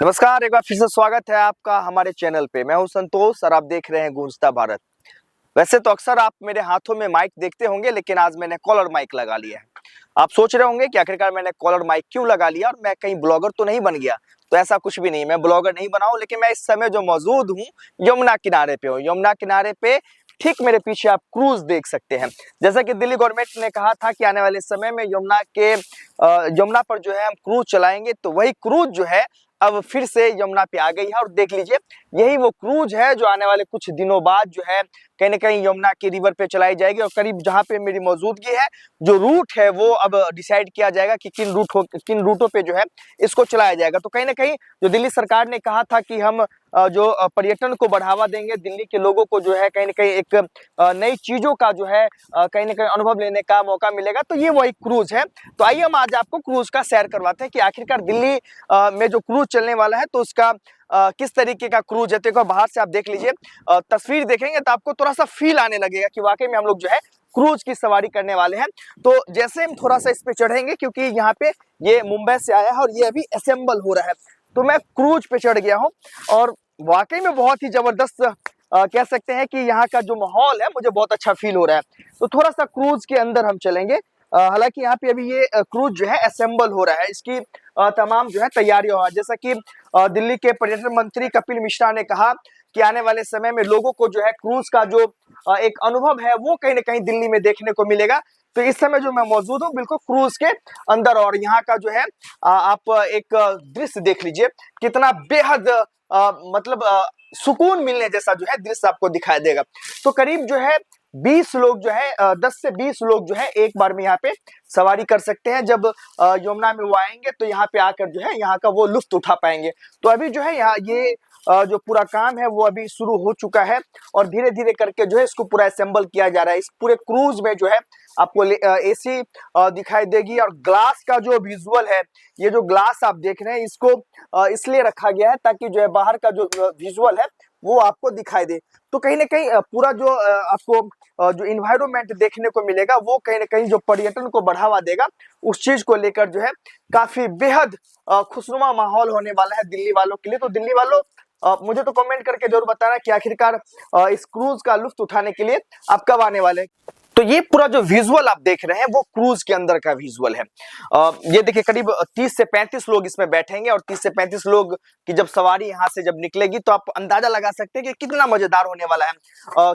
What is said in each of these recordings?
नमस्कार, एक बार फिर से स्वागत है आपका हमारे चैनल पे। मैं हूं संतोष और आप देख रहे हैं गूंजता भारत। वैसे तो अक्सर आप मेरे हाथों में माइक देखते होंगे, लेकिन आज मैंने कॉलर माइक लगा लिया है। आप सोच रहे होंगे कि आखिरकार मैंने कॉलर माइक क्यों लगा लिया और मैं कहीं ब्लॉगर तो नहीं बन गया। तो ऐसा कुछ भी नहीं, मैं ब्लॉगर नहीं बना हूं, लेकिन मैं इस समय जो मौजूद हूँ यमुना किनारे पे हूँ। यमुना किनारे पे ठीक मेरे पीछे आप क्रूज देख सकते हैं। जैसा कि दिल्ली गवर्नमेंट ने कहा था कि आने वाले समय में यमुना पर जो है हम क्रूज चलाएंगे, तो वही क्रूज जो है अब फिर से यमुना पे आ गई है। और देख लीजिए, यही वो क्रूज है जो आने वाले कुछ दिनों बाद जो है कहीं ना कहीं यमुना के रिवर पे चलाई जाएगी। और करीब जहाँ पे मेरी मौजूदगी है, जो रूट है वो अब डिसाइड किया जाएगा कि किन रूटों पे जो है इसको चलाया जाएगा। तो कहीं ना कहीं जो दिल्ली सरकार ने कहा था कि हम पर्यटन को बढ़ावा देंगे, दिल्ली के लोगों को जो है कहीं ना कहीं एक नई चीजों का जो है कहीं ना कहीं अनुभव लेने का मौका मिलेगा, तो ये वही क्रूज है। तो आइए हम आज आपको क्रूज का सैर करवाते हैं कि आखिरकार दिल्ली में जो क्रूज चलने वाला है तो उसका किस तरीके का क्रूज है। तो एक बार बाहर से आप देख लीजिए, तस्वीर देखेंगे तो आपको थोड़ा सा फील आने लगेगा कि वाकई में हम लोग जो है क्रूज की सवारी करने वाले हैं। तो जैसे हम थोड़ा सा इस पे चढ़ेंगे, क्योंकि यहाँ पे ये मुंबई से आया है और ये अभी असेंबल हो रहा है, तो मैं क्रूज पे चढ़ गया हूँ और वाकई में बहुत ही जबरदस्त कह सकते हैं कि यहाँ का जो माहौल है मुझे बहुत अच्छा फील हो रहा है। तो थोड़ा सा क्रूज के अंदर हम चलेंगे। हालांकि यहाँ पे अभी ये क्रूज जो है असेंबल हो रहा है, इसकी तमाम जो है तैयारियां हो रहा है। जैसा कि दिल्ली के पर्यटन मंत्री कपिल मिश्रा ने कहा कि आने वाले समय में लोगों को जो है क्रूज का जो एक अनुभव है वो कहीं ना कहीं दिल्ली में देखने को मिलेगा। तो इस समय जो मैं मौजूद हूँ बिल्कुल क्रूज के अंदर, और यहाँ का जो है आप एक दृश्य देख लीजिए, कितना बेहद मतलब सुकून मिलने जैसा जो है दृश्य आपको दिखाई देगा। तो करीब जो है 20 लोग जो है 10 से 20 लोग जो है एक बार में यहाँ पे सवारी कर सकते हैं। जब यमुना में वो आएंगे तो यहाँ पे आकर जो है यहाँ का वो लुत्फ उठा पाएंगे। तो अभी जो है यहाँ ये जो पूरा काम है वो अभी शुरू हो चुका है और धीरे धीरे करके जो है इसको पूरा असेंबल किया जा रहा है। इस पूरे क्रूज में जो है आपको एसी दिखाई देगी, और ग्लास का जो विजुअल है, ये जो ग्लास आप देख रहे हैं इसको इसलिए रखा गया है ताकि जो है बाहर का जो विजुअल है वो आपको दिखाई दे। तो कहीं ना कहीं पूरा जो आपको जो इन्वायरमेंट देखने को मिलेगा वो कहीं ना कहीं जो पर्यटन को बढ़ावा देगा, उस चीज को लेकर जो है काफी बेहद खुशनुमा माहौल होने वाला है दिल्ली वालों के लिए। तो दिल्ली वालों मुझे तो कमेंट करके जरूर बताना कि आखिरकार इस क्रूज का लुत्फ उठाने के लिए आप कब आने वाले हैं। तो ये पूरा जो विजुअल आप देख रहे हैं वो क्रूज के अंदर का विजुअल है। ये देखिए, करीब 30 से 35 लोग इसमें बैठेंगे और 30 से 35 लोग की जब सवारी यहाँ से जब निकलेगी तो आप अंदाजा लगा सकते हैं कि कितना मजेदार होने वाला है।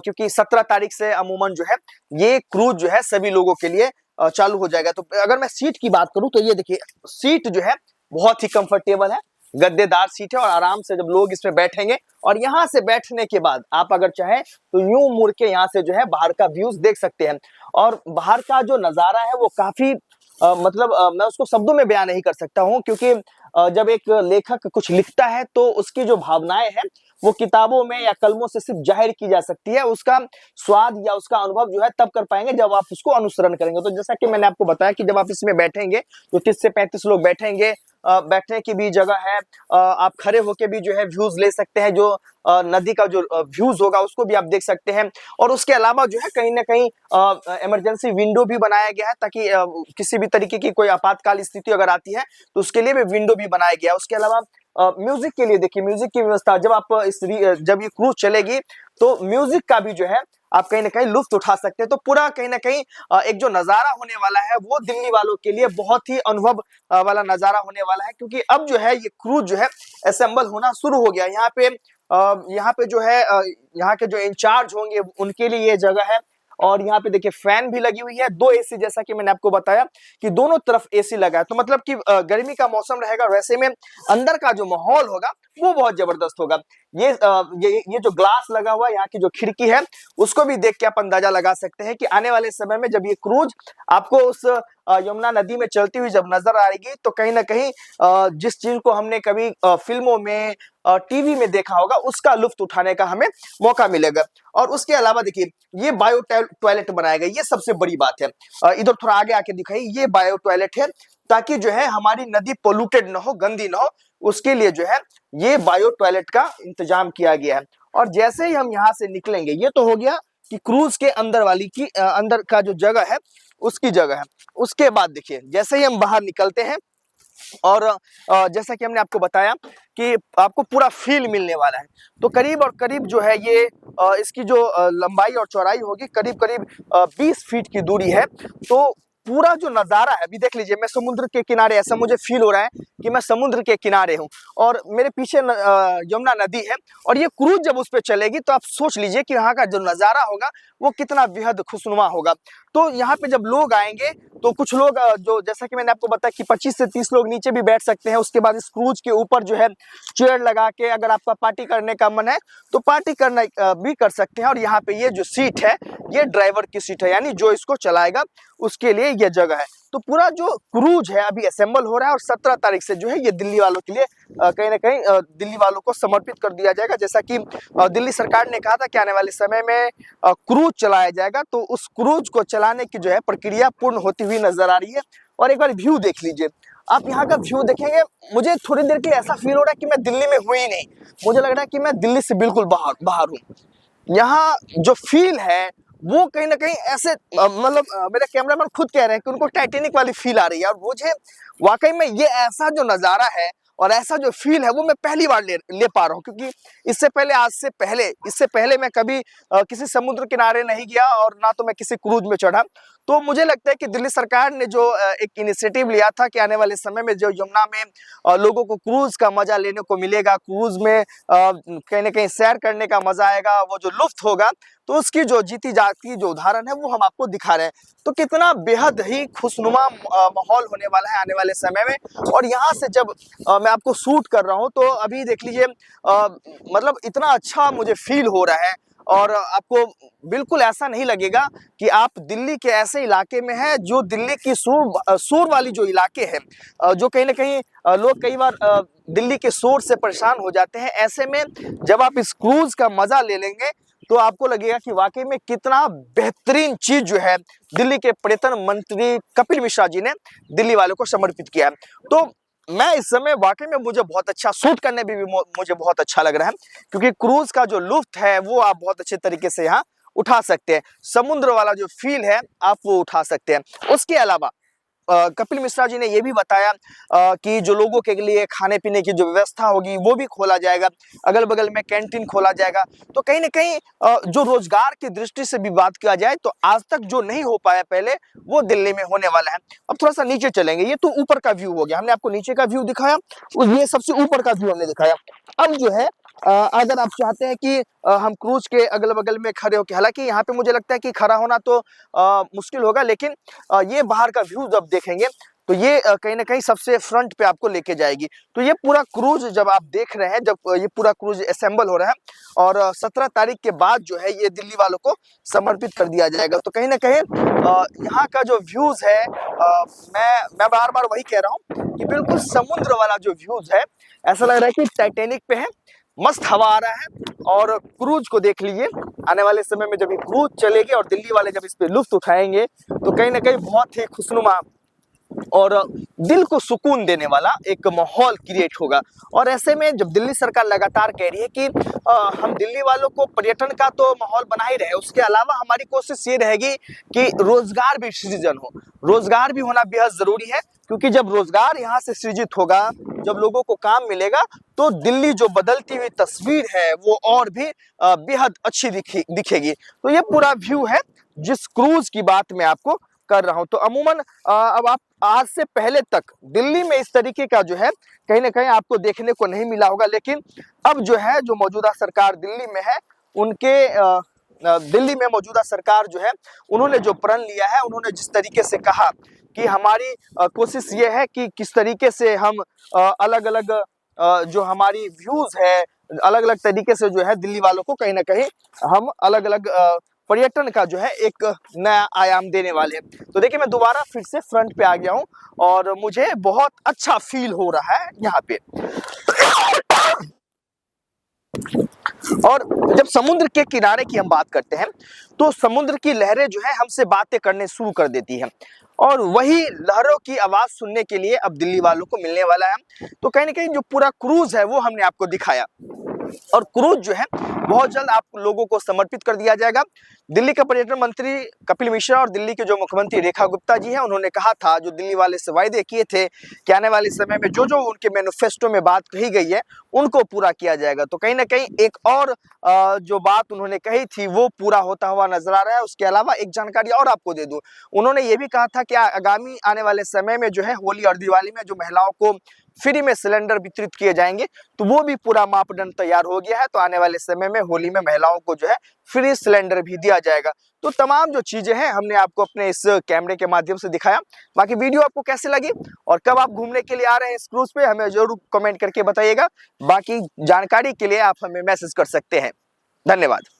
क्योंकि 17 तारीख से अमूमन जो है ये क्रूज जो है सभी लोगों के लिए चालू हो जाएगा। तो अगर मैं सीट की बात करूं तो ये देखिए, सीट जो है बहुत ही कंफर्टेबल है, गद्देदार सीट है और आराम से जब लोग इसमें बैठेंगे और यहाँ से बैठने के बाद आप अगर चाहें तो यूं मुड़ के यहाँ से जो है बाहर का व्यूज देख सकते हैं। और बाहर का जो नजारा है वो काफी मैं उसको शब्दों में बयान नहीं कर सकता हूँ, क्योंकि जब एक लेखक कुछ लिखता है तो उसकी जो भावनाएं हैं वो किताबों में या कलमों से सिर्फ जाहिर की जा सकती है। उसका स्वाद या उसका अनुभव जो है तब कर पाएंगे जब आप उसको अनुसरण करेंगे। तो जैसा कि मैंने आपको बताया कि जब आप इसमें बैठेंगे तो 30 से 35 लोग बैठेंगे, बैठने की भी जगह है, आप खड़े होके भी जो है व्यूज ले सकते हैं, जो नदी का जो व्यूज होगा उसको भी आप देख सकते हैं। और उसके अलावा जो है कहीं ना कहीं इमरजेंसी विंडो भी बनाया गया है ताकि किसी भी तरीके की कोई आपातकाल स्थिति अगर आती है तो उसके लिए भी विंडो भी बनाया गया है। उसके अलावा म्यूजिक के लिए देखिए, म्यूजिक की व्यवस्था जब आप जब ये क्रूज चलेगी तो म्यूजिक का भी जो है आप कहीं ना कहीं लुत्फ उठा सकते हैं। तो पूरा कहीं ना कहीं एक जो नजारा होने वाला है वो दिल्ली वालों के लिए बहुत ही अनुभव वाला नजारा होने वाला है, क्योंकि अब जो है ये क्रूज जो है असेंबल होना शुरू हो गया। यहाँ पे जो है यहाँ के जो इंचार्ज होंगे उनके लिए ये जगह है। और यहाँ पे देखिए फैन भी लगी हुई है, 2 एसी, जैसा कि मैंने आपको बताया कि दोनों तरफ एसी लगा है। तो मतलब कि गर्मी का मौसम रहेगा, वैसे में अंदर का जो माहौल होगा वो बहुत जबरदस्त होगा। ये जो ग्लास लगा हुआ है, यहाँ की जो खिड़की है उसको भी देख के आप अंदाजा लगा सकते हैं कि आने वाले समय में जब ये क्रूज आपको उस यमुना नदी में चलती हुई जब नजर आएगी तो कहीं ना कहीं जिस चीज को हमने कभी फिल्मों में टीवी में देखा होगा उसका लुत्फ उठाने का हमें मौका मिलेगा। और उसके अलावा देखिए, ये बायो टॉयलेट बनाया गया, ये सबसे बड़ी बात है। इधर थोड़ा आगे आके दिखाइए, ये बायो टॉयलेट है ताकि जो है हमारी नदी पोल्यूटेड ना हो, गंदी ना हो, उसके लिए जो है ये बायो टॉयलेट का इंतजाम किया गया है। और जैसे ही हम यहाँ से निकलेंगे, ये तो हो गया कि क्रूज के अंदर वाली की अंदर का जो जगह है उसकी जगह है। उसके बाद देखिए, जैसे ही हम बाहर निकलते हैं और जैसा कि हमने आपको बताया कि आपको पूरा फील मिलने वाला है। तो करीब और करीब जो है ये इसकी जो लंबाई और चौड़ाई होगी करीब करीब 20 फीट की दूरी है। तो पूरा जो नज़ारा है, अभी देख लीजिए मैं समुद्र के किनारे, ऐसा मुझे फील हो रहा है कि मैं समुद्र के किनारे हूँ और मेरे पीछे यमुना नदी है और ये क्रूज जब उस पे चलेगी तो आप सोच लीजिए कि यहाँ का जो नज़ारा होगा वो कितना बेहद खुशनुमा होगा। तो यहाँ पे जब लोग आएंगे तो कुछ लोग जो जैसा कि मैंने आपको बताया कि 25 से 30 लोग नीचे भी बैठ सकते हैं। उसके बाद इस क्रूज के ऊपर जो है चेयर लगा के अगर आपका पार्टी करने का मन है तो पार्टी करना भी कर सकते हैं। और यहाँ पे ये जो सीट है ये ड्राइवर की सीट है, यानी जो इसको चलाएगा उसके लिए ये जगह है। तो पूरा जो क्रूज है अभी असेंबल हो रहा है और 17 तारीख से जो है ये दिल्ली वालों के लिए कहीं ना कहीं दिल्ली वालों को समर्पित कर दिया जाएगा। जैसा कि दिल्ली सरकार ने कहा था कि आने वाले समय में क्रूज चलाया जाएगा, तो उस क्रूज को चलाने की जो है प्रक्रिया पूर्ण होती हुई नजर आ रही है। और एक बार व्यू देख लीजिए, आप यहाँ का व्यू देखेंगे, मुझे थोड़ी देर के लिए ऐसा फील हो रहा है कि मैं दिल्ली में हूँ ही नहीं, मुझे लग रहा है कि मैं दिल्ली से बिल्कुल बाहर हूँ। यहाँ जो फील है वो कहीं ना कहीं ऐसे मतलब मेरे कैमरामैन खुद कह रहे हैं कि उनको टाइटैनिक वाली फील आ रही है। और मुझे वाकई में ये ऐसा जो नज़ारा है और ऐसा जो फील है वो मैं पहली बार ले पा रहा हूँ, क्योंकि इससे पहले मैं कभी किसी समुद्र किनारे नहीं गया और ना तो मैं किसी क्रूज में चढ़ा। तो मुझे लगता है कि दिल्ली सरकार ने जो एक इनिशिएटिव लिया था कि आने वाले समय में जो यमुना में लोगों को क्रूज का मजा लेने को मिलेगा, क्रूज में कहीं ना कहीं सैर करने का मजा आएगा, वो जो लुत्फ होगा, तो उसकी जो जीती जाती जो उदाहरण है वो हम आपको दिखा रहे हैं। तो कितना बेहद ही खुशनुमा माहौल होने वाला है आने वाले समय में। और यहाँ से जब मैं आपको शूट कर रहा हूँ तो अभी देख लीजिए मतलब इतना अच्छा मुझे फील हो रहा है और आपको बिल्कुल ऐसा नहीं लगेगा कि आप दिल्ली के ऐसे इलाके में हैं जो दिल्ली की शोर वाली जो इलाके हैं, जो कहीं ना कहीं लोग कई बार दिल्ली के शोर से परेशान हो जाते हैं। ऐसे में जब आप इस क्रूज का मजा ले लेंगे तो आपको लगेगा कि वाकई में कितना बेहतरीन चीज जो है दिल्ली के पर्यटन मंत्री कपिल मिश्रा जी ने दिल्ली वालों को समर्पित किया है। तो मैं इस समय वाकई में मुझे बहुत अच्छा शूट करने में भी मुझे बहुत अच्छा लग रहा है, क्योंकि क्रूज का जो लुत्फ है वो आप बहुत अच्छे तरीके से यहाँ उठा सकते हैं। समुद्र वाला जो फील है आप वो उठा सकते हैं। उसके अलावा कपिल मिश्रा जी ने यह भी बताया कि जो लोगों के लिए खाने पीने की जो व्यवस्था होगी वो भी खोला जाएगा, अगल बगल में कैंटीन खोला जाएगा। तो कहीं ना कहीं जो रोजगार की दृष्टि से भी बात किया जाए तो आज तक जो नहीं हो पाया पहले वो दिल्ली में होने वाला है। अब थोड़ा सा नीचे चलेंगे, ये तो ऊपर का व्यू हो गया, हमने आपको नीचे का व्यू दिखाया, ये सबसे ऊपर का व्यू हमने दिखाया। अब जो है अगर आप चाहते हैं कि हम क्रूज के अगल बगल में खड़े होकर, हालांकि यहाँ पे मुझे लगता है कि खड़ा होना तो मुश्किल होगा, लेकिन ये बाहर का व्यू जब देखेंगे तो ये कहीं ना कहीं सबसे फ्रंट पे आपको लेके जाएगी। तो ये पूरा क्रूज जब आप देख रहे हैं, जब ये पूरा क्रूज असेंबल हो रहा है और 17 तारीख के बाद जो है ये दिल्ली वालों को समर्पित कर दिया जाएगा। तो कहीं ना कहीं यहाँ का जो व्यूज है, मैं बार बार वही कह रहा हूँ कि बिल्कुल समुद्र वाला जो व्यूज है, ऐसा लग रहा है कि टाइटैनिक पे है, मस्त हवा आ रहा है। और क्रूज को देख लीजिए, आने वाले समय में जब ये क्रूज चलेगी और दिल्ली वाले जब इस पे लुत्फ उठाएंगे तो कहीं ना कहीं बहुत ही खुशनुमा और दिल को सुकून देने वाला एक माहौल क्रिएट होगा। और ऐसे में जब दिल्ली सरकार लगातार कह रही है कि हम दिल्ली वालों को पर्यटन का तो माहौल बना ही रहे, उसके अलावा हमारी कोशिश ये रहेगी कि रोजगार भी सृजन हो। रोजगार भी होना बेहद जरूरी है, क्योंकि जब रोजगार यहाँ से सृजित होगा, जब लोगों को काम मिलेगा, तो दिल्ली जो बदलती हुई तस्वीर है वो और भी बेहद अच्छी दिखेगी। तो ये पूरा व्यू है जिस क्रूज की बात मैं आपको कर रहा हूं। तो अमूमन अब आप आज से पहले तक दिल्ली में इस तरीके का जो है कहीं ना कहीं आपको देखने को नहीं मिला होगा, लेकिन अब जो है जो मौजूदा सरकार दिल्ली में है, उनके दिल्ली में मौजूदा सरकार जो है उन्होंने जो प्रण लिया है, उन्होंने जिस तरीके से कहा कि हमारी कोशिश ये है कि किस तरीके से हम अलग अलग जो हमारी व्यूज है, अलग अलग तरीके से जो है दिल्ली वालों को कहीं ना कहीं हम अलग अलग पर्यटन का जो है एक नया आयाम देने वाले हैं। तो देखिए मैं दोबारा फिर से फ्रंट पे आ गया हूं और मुझे बहुत अच्छा फील हो रहा है यहाँ पे। और जब समुद्र के किनारे की हम बात करते हैं तो समुद्र की लहरें जो है हमसे बातें करने शुरू कर देती हैं, और वही लहरों की आवाज सुनने के लिए अब दिल्ली वालों को मिलने वाला है। तो कहीं ना कहीं जो पूरा क्रूज है वो हमने आपको दिखाया। और क्रूज जो है बहुत जल्द आप लोगों को समर्पित कर दिया जाएगा। दिल्ली के पर्यटन मंत्री कपिल मिश्रा और दिल्ली के जो मुख्यमंत्री रेखा गुप्ता जी हैं, उन्होंने कहा था, जो दिल्ली वाले से वायदे किए थे कि आने वाले समय में जो जो उनके मैनिफेस्टो में बात कही गई है उनको पूरा किया जाएगा। तो कहीं ना कहीं एक और जो बात उन्होंने कही थी वो पूरा होता हुआ नजर आ रहा है। उसके अलावा एक जानकारी और आपको दे दूं, उन्होंने ये भी कहा था कि आगामी आने वाले समय में जो है होली और दिवाली में जो महिलाओं को फ्री में सिलेंडर वितरित किए जाएंगे, तो वो भी पूरा मापदंड तैयार हो गया है। तो आने वाले समय में होली में महिलाओं को जो है फ्री सिलेंडर भी दिया जाएगा। तो तमाम जो चीजें हैं हमने आपको अपने इस कैमरे के माध्यम से दिखाया। बाकी वीडियो आपको कैसी लगी और कब आप घूमने के लिए आ रहे हैं इस क्रूज पे, हमें जरूर कमेंट करके बताइएगा। बाकी जानकारी के लिए आप हमें मैसेज कर सकते हैं। धन्यवाद।